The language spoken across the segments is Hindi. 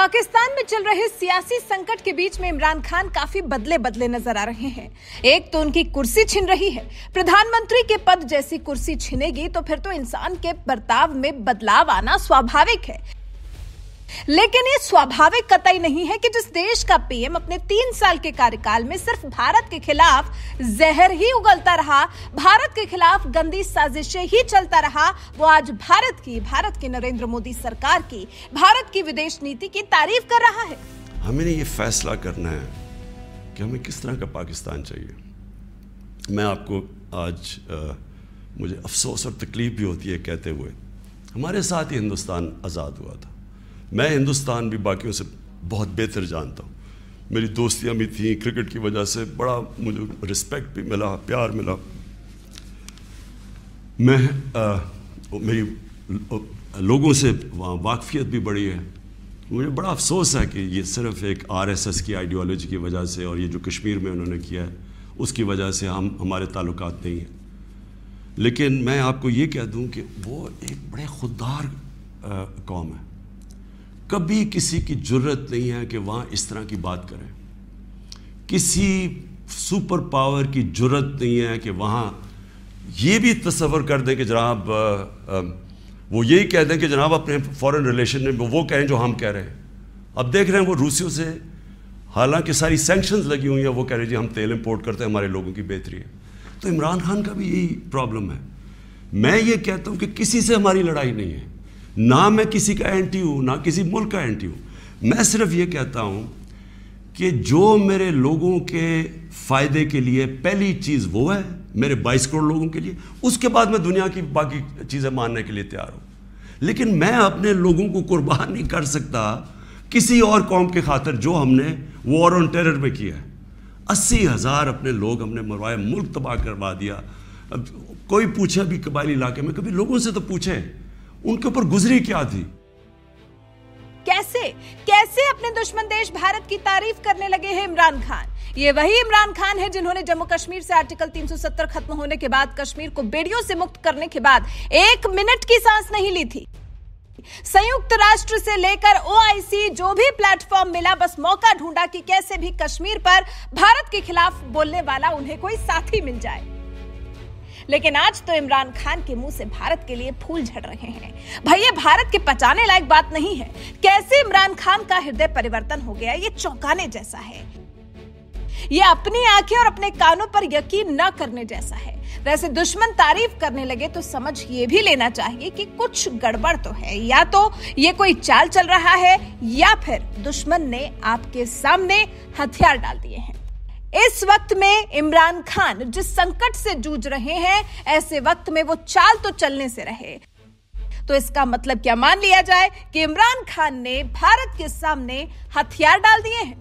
पाकिस्तान में चल रहे सियासी संकट के बीच में इमरान खान काफी बदले बदले नजर आ रहे हैं। एक तो उनकी कुर्सी छिन रही है। प्रधानमंत्री के पद जैसी कुर्सी छिनेगी तो फिर तो इंसान के बर्ताव में बदलाव आना स्वाभाविक है। लेकिन ये स्वाभाविक कतई नहीं है कि जिस देश का पीएम अपने 3 साल के कार्यकाल में सिर्फ भारत के खिलाफ जहर ही उगलता रहा, भारत के खिलाफ गंदी साजिशें ही चलता रहा, वो आज भारत की नरेंद्र मोदी सरकार की, भारत की विदेश नीति की तारीफ कर रहा है। हमें ये फैसला करना है कि हमें किस तरह का पाकिस्तान चाहिए। मैं आपको आज मुझे अफसोस और तकलीफ भी होती है कहते हुए, हमारे साथ ही हिंदुस्तान आज़ाद हुआ था। मैं हिंदुस्तान भी बाकियों से बहुत बेहतर जानता हूँ। मेरी दोस्तियाँ भी थीं, क्रिकेट की वजह से बड़ा मुझे रिस्पेक्ट भी मिला, प्यार मिला। मेरी लोगों से वाकफियत भी बढ़ी है। मुझे बड़ा अफसोस है कि ये सिर्फ एक आरएसएस की आइडियोलॉजी की वजह से और ये जो कश्मीर में उन्होंने किया है उसकी वजह से हमारे ताल्लुकात नहीं हैं। लेकिन मैं आपको ये कह दूँ कि वो एक बड़े खुददार कौम है। कभी किसी की जुर्रत नहीं है कि वहाँ इस तरह की बात करें। किसी सुपर पावर की जुर्रत नहीं है कि वहाँ ये भी तस्वर कर दें कि जनाब वो यही कह दें कि जनाब अपने फॉरेन रिलेशन में वो कहें जो हम कह रहे हैं। अब देख रहे हैं वो रूसियों से हालांकि सारी सैंक्शंस लगी हुई हैं, वो कह रहे हैं जी हम तेल इंपोर्ट करते हैं, हमारे लोगों की बेहतरी है। तो इमरान खान का भी यही प्रॉब्लम है। मैं ये कहता हूँ कि किसी से हमारी लड़ाई नहीं है, ना मैं किसी का एंटी हूँ ना किसी मुल्क का एंटी हूँ। मैं सिर्फ ये कहता हूँ कि जो मेरे लोगों के फ़ायदे के लिए पहली चीज़ वो है, मेरे 22 करोड़ लोगों के लिए, उसके बाद मैं दुनिया की बाकी चीज़ें मानने के लिए तैयार हूँ। लेकिन मैं अपने लोगों को कुर्बान नहीं कर सकता किसी और कौम के खातिर जो हमने वॉर ऑन टेरर में किया है। 80,000 अपने लोग हमने मरवाए, मुल्क तबाह करवा दिया। अब कोई पूछे भी कबायली इलाके में, कभी लोगों से तो पूछे उनके ऊपर गुजरी क्या थी। कैसे अपने दुश्मन देश भारत की तारीफ करने लगे हैं इमरान खान। ये वही इमरान खान है जिन्होंने जम्मू कश्मीर से आर्टिकल 370 खत्म होने के बाद कश्मीर को बेड़ियों से मुक्त करने के बाद 1 मिनट की सांस नहीं ली थी। संयुक्त राष्ट्र से लेकर ओआईसी जो भी प्लेटफॉर्म मिला, बस मौका ढूंढा कि कैसे भी कश्मीर पर भारत के खिलाफ बोलने वाला उन्हें कोई साथी मिल जाए। लेकिन आज तो इमरान खान के मुंह से भारत के लिए फूल झड़ रहे हैं। भाई ये भारत के पचाने लायक बात नहीं है। कैसे इमरान खान का हृदय परिवर्तन हो गया, ये चौंकाने जैसा है। ये अपनी आंखें और अपने कानों पर यकीन न करने जैसा है। वैसे दुश्मन तारीफ करने लगे तो समझ ये भी लेना चाहिए कि कुछ गड़बड़ तो है। या तो ये कोई चाल चल रहा है या फिर दुश्मन ने आपके सामने हथियार डाल दिए हैं। इस वक्त में इमरान खान जिस संकट से जूझ रहे हैं, ऐसे वक्त में वो चाल तो चलने से रहे। तो इसका मतलब क्या मान लिया जाए कि इमरान खान ने भारत के सामने हथियार डाल दिए हैं।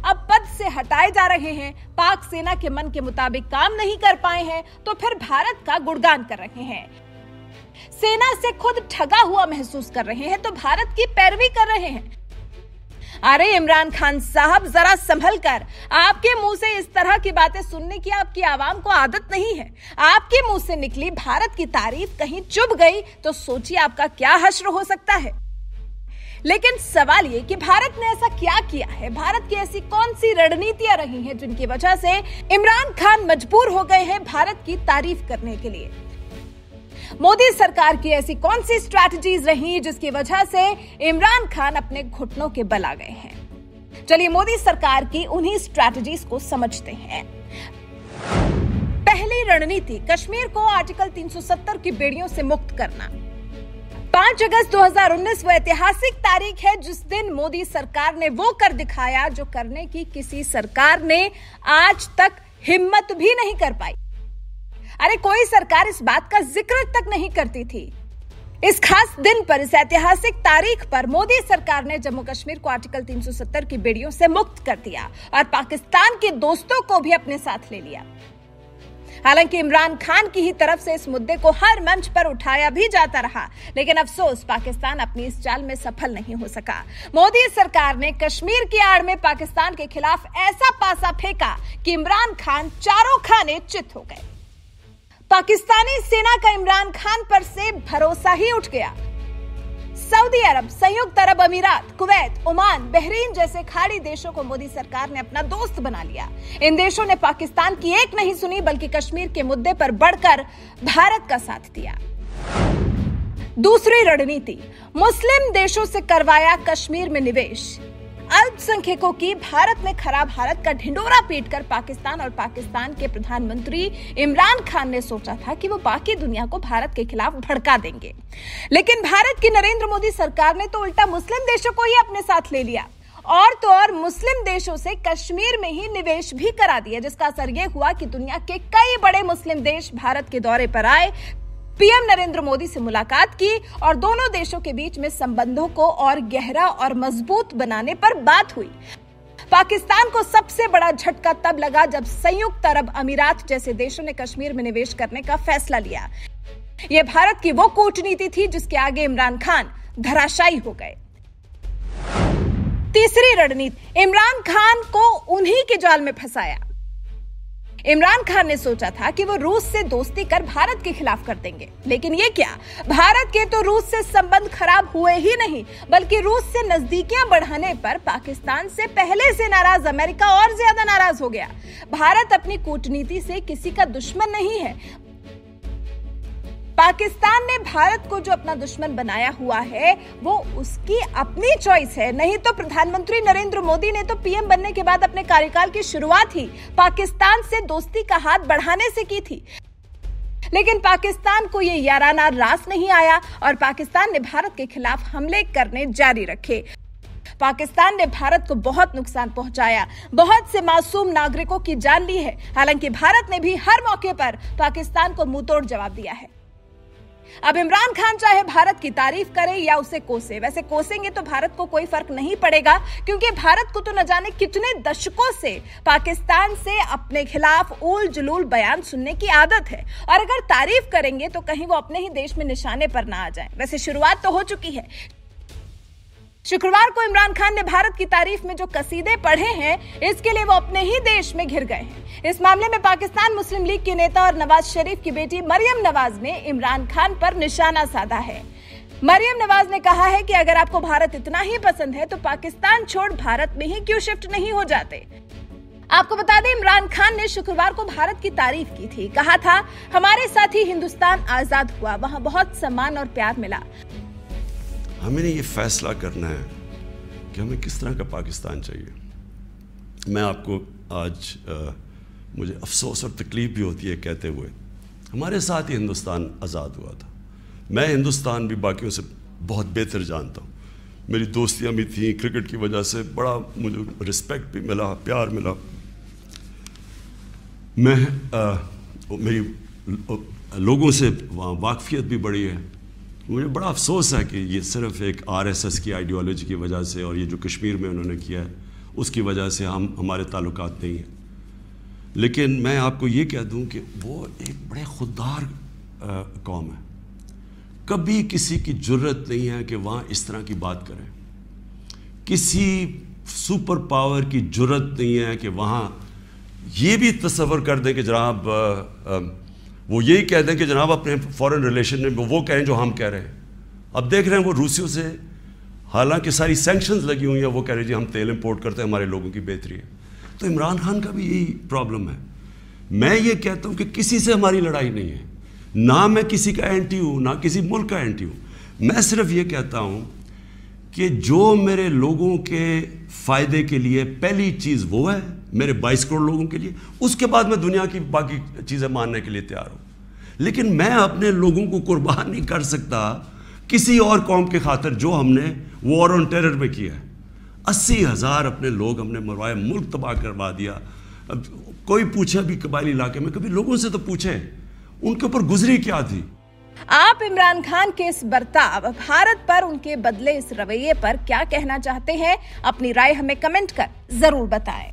अब पद से हटाए जा रहे हैं, पाक सेना के मन के मुताबिक काम नहीं कर पाए हैं तो फिर भारत का गुणगान कर रहे हैं। सेना से खुद ठगा हुआ महसूस कर रहे हैं तो भारत की पैरवी कर रहे हैं। अरे इमरान खान साहब, जरा संभल कर। आपके मुंह से इस तरह की बातें सुनने की आपकी आवाम को आदत नहीं है। आपके मुंह से निकली भारत की तारीफ कहीं चुभ गई तो सोचिए आपका क्या हश्र हो सकता है। लेकिन सवाल ये कि भारत ने ऐसा क्या किया है, भारत की ऐसी कौन सी रणनीतियां रही हैं जिनकी वजह से इमरान खान मजबूर हो गए हैं भारत की तारीफ करने के लिए। मोदी सरकार की ऐसी कौन सी स्ट्रैटेजीज रही जिसकी वजह से इमरान खान अपने घुटनों के बल आ गए हैं। चलिए मोदी सरकार की उन्हीं स्ट्रैटेजीज को समझते हैं। पहली रणनीति, कश्मीर को आर्टिकल 370 की बेड़ियों से मुक्त करना। 5 अगस्त 2019 वो ऐतिहासिक तारीख है जिस दिन मोदी सरकार ने वो कर दिखाया जो करने की किसी सरकार ने आज तक हिम्मत भी नहीं कर पाई। अरे कोई सरकार इस बात का जिक्र तक नहीं करती थी। इस खास दिन पर, इस ऐतिहासिक तारीख पर मोदी सरकार ने जम्मू कश्मीर को आर्टिकल 370 की बेड़ियों से मुक्त कर दिया और पाकिस्तान के दोस्तों को भी अपने साथ ले लिया। हालांकि इमरान खान की ही तरफ से इस मुद्दे को हर मंच पर उठाया भी जाता रहा, लेकिन अफसोस पाकिस्तान अपनी इस चाल में सफल नहीं हो सका। मोदी सरकार ने कश्मीर की आड़ में पाकिस्तान के खिलाफ ऐसा पासा फेंका कि इमरान खान चारों खाने चित हो गए। पाकिस्तानी सेना का इमरान खान पर से भरोसा ही उठ गया। सऊदी अरब, संयुक्त अरब अमीरात, कुवैत, ओमान, बहरीन जैसे खाड़ी देशों को मोदी सरकार ने अपना दोस्त बना लिया। इन देशों ने पाकिस्तान की एक नहीं सुनी बल्कि कश्मीर के मुद्दे पर बढ़कर भारत का साथ दिया। दूसरी रणनीति, मुस्लिम देशों से करवाया कश्मीर में निवेश। अल्पसंख्यकों की भारत में खराब हालत का ढिंडोरा पीटकर पाकिस्तान और पाकिस्तान के प्रधानमंत्री इमरान खान ने सोचा था कि वो बाकी दुनिया को भारत के खिलाफ भड़का देंगे, लेकिन भारत की नरेंद्र मोदी सरकार ने तो उल्टा मुस्लिम देशों को ही अपने साथ ले लिया और तो और मुस्लिम देशों से कश्मीर में ही निवेश भी करा दिया, जिसका असर यह हुआ कि दुनिया के कई बड़े मुस्लिम देश भारत के दौरे पर आए, पीएम नरेंद्र मोदी से मुलाकात की और दोनों देशों के बीच में संबंधों को और गहरा और मजबूत बनाने पर बात हुई। पाकिस्तान को सबसे बड़ा झटका तब लगा जब संयुक्त अरब अमीरात जैसे देशों ने कश्मीर में निवेश करने का फैसला लिया। यह भारत की वो कूटनीति थी जिसके आगे इमरान खान धराशायी हो गए। तीसरी रणनीति, इमरान खान को उन्हीं के जाल में फंसाया। इमरान खान ने सोचा था कि वो रूस से दोस्ती कर भारत के खिलाफ कर देंगे, लेकिन ये क्या, भारत के तो रूस से संबंध खराब हुए ही नहीं बल्कि रूस से नजदीकियां बढ़ाने पर पाकिस्तान से पहले से नाराज अमेरिका और ज्यादा नाराज हो गया। भारत अपनी कूटनीति से किसी का दुश्मन नहीं है। पाकिस्तान ने भारत को जो अपना दुश्मन बनाया हुआ है वो उसकी अपनी चॉइस है, नहीं तो प्रधानमंत्री नरेंद्र मोदी ने तो पीएम बनने के बाद अपने कार्यकाल की शुरुआत ही पाकिस्तान से दोस्ती का हाथ बढ़ाने से की थी। लेकिन पाकिस्तान को ये याराना रास नहीं आया और पाकिस्तान ने भारत के खिलाफ हमले करने जारी रखे। पाकिस्तान ने भारत को बहुत नुकसान पहुंचाया, बहुत से मासूम नागरिकों की जान ली है। हालांकि भारत ने भी हर मौके पर पाकिस्तान को मुंहतोड़ जवाब दिया है। अब इमरान खान चाहे भारत की तारीफ करे या उसे कोसे, वैसे कोसेंगे तो भारत को कोई फर्क नहीं पड़ेगा क्योंकि भारत को तो न जाने कितने दशकों से पाकिस्तान से अपने खिलाफ उल जुलूल बयान सुनने की आदत है और अगर तारीफ करेंगे तो कहीं वो अपने ही देश में निशाने पर ना आ जाए। वैसे शुरुआत तो हो चुकी है। शुक्रवार को इमरान खान ने भारत की तारीफ में जो कसीदे पढ़े हैं इसके लिए वो अपने ही देश में घिर गए हैं। इस मामले में पाकिस्तान मुस्लिम लीग के नेता और नवाज शरीफ की बेटी मरियम नवाज ने इमरान खान पर निशाना साधा है। मरियम नवाज ने कहा है कि अगर आपको भारत इतना ही पसंद है तो पाकिस्तान छोड़ भारत में ही क्यों शिफ्ट नहीं हो जाते। आपको बता दें, इमरान खान ने शुक्रवार को भारत की तारीफ की थी, कहा था हमारे साथ ही हिंदुस्तान आजाद हुआ, वहां बहुत सम्मान और प्यार मिला। हमें ये फैसला करना है कि हमें किस तरह का पाकिस्तान चाहिए। मैं आपको आज मुझे अफसोस और तकलीफ भी होती है कहते हुए, हमारे साथ ही हिंदुस्तान आज़ाद हुआ था। मैं हिंदुस्तान भी बाकियों से बहुत बेहतर जानता हूँ। मेरी दोस्तियाँ भी थी, क्रिकेट की वजह से बड़ा मुझे रिस्पेक्ट भी मिला, प्यार मिला। मेरी लोगों से वाकफियत भी बढ़ी है। मुझे बड़ा अफसोस है कि ये सिर्फ एक आरएसएस की आइडियोलॉजी की वजह से और ये जो कश्मीर में उन्होंने किया है उसकी वजह से हमारे ताल्लुकात नहीं हैं। लेकिन मैं आपको ये कह दूं कि वो एक बड़े खुददार कौम है। कभी किसी की जुर्रत नहीं है कि वहाँ इस तरह की बात करें। किसी सुपर पावर की जुर्रत नहीं है कि वहाँ ये भी तस्वर कर दें कि जनाब वो यही कह दें कि जनाब अपने फॉरेन रिलेशन में वो कहें जो हम कह रहे हैं। अब देख रहे हैं वो रूसियों से हालांकि सारी सैंक्शंस लगी हुई हैं, वो कह रहे जी हम तेल इंपोर्ट करते हैं, हमारे लोगों की बेहतरी है। तो इमरान खान का भी यही प्रॉब्लम है। मैं ये कहता हूँ कि किसी से हमारी लड़ाई नहीं है, ना मैं किसी का एंटी हूँ ना किसी मुल्क का एंटी हूँ। मैं सिर्फ ये कहता हूँ कि जो मेरे लोगों के फ़ायदे के लिए पहली चीज़ वो है, मेरे 22 करोड़ लोगों के लिए, उसके बाद मैं दुनिया की बाकी चीज़ें मानने के लिए तैयार हूँ। लेकिन मैं अपने लोगों को कुर्बान नहीं कर सकता किसी और कौम के खातिर जो हमने वॉर ऑन टेरर में किया है। 80,000 अपने लोग हमने मरवाए, मुल्क तबाह करवा दिया। अब कोई पूछे भी कबायली इलाके में, कभी लोगों से तो पूछे उनके ऊपर गुजरी क्या थी। आप इमरान खान के इस बर्ताव, भारत पर उनके बदले इस रवैये पर क्या कहना चाहते हैं? अपनी राय हमें कमेंट कर जरूर बताएं।